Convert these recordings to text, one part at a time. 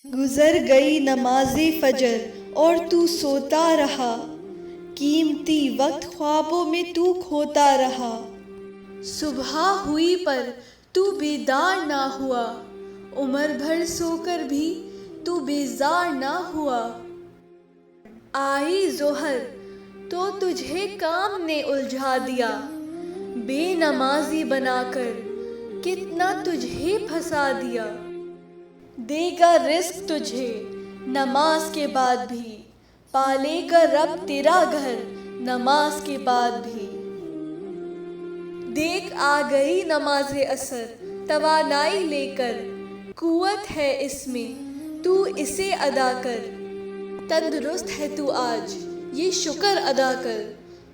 گزر گئی نماز فجر اور تو سوتا رہا، قیمتی وقت خوابوں میں تو کھوتا رہا۔ صبح ہوئی پر تو بیدار نہ ہوا، عمر بھر سو کر بھی تو بیزار نہ ہوا۔ آئی ظہر تو تجھے کام نے الجھا دیا، بے نمازی بنا کر کتنا تجھے پھنسا دیا۔ دے گا رزق تجھے نماز کے بعد بھی، پالے گا رب تیرا گھر نماز کے بعد بھی۔ دیکھ آ گئی نماز عصر توانائی لے کر، قوت ہے اس میں تو اسے ادا کر۔ تندرست ہے تو آج یہ شکر ادا کر،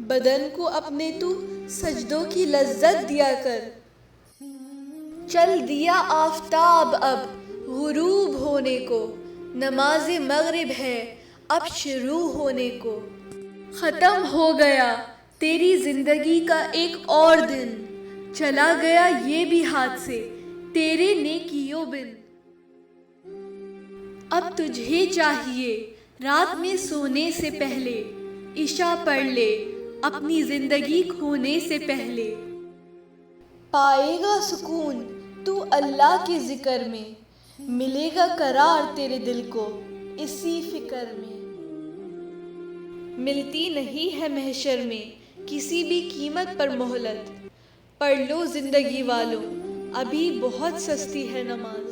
بدن کو اپنے تو سجدوں کی لذت دیا کر۔ چل دیا آفتاب اب غروب ہونے کو، نماز مغرب ہے اب شروع ہونے کو۔ ختم ہو گیا تیری زندگی کا ایک اور دن، چلا گیا یہ بھی ہاتھ سے تیرے نیکیوں بن۔ اب تجھے چاہیے رات میں سونے سے پہلے عشاء پڑھ لے اپنی زندگی کھونے سے پہلے۔ پائے گا سکون تو اللہ کے ذکر میں، ملے گا قرار تیرے دل کو اسی فکر میں۔ ملتی نہیں ہے محشر میں کسی بھی قیمت پر مہلت، پڑھ لو زندگی والوں ابھی بہت سستی ہے نماز۔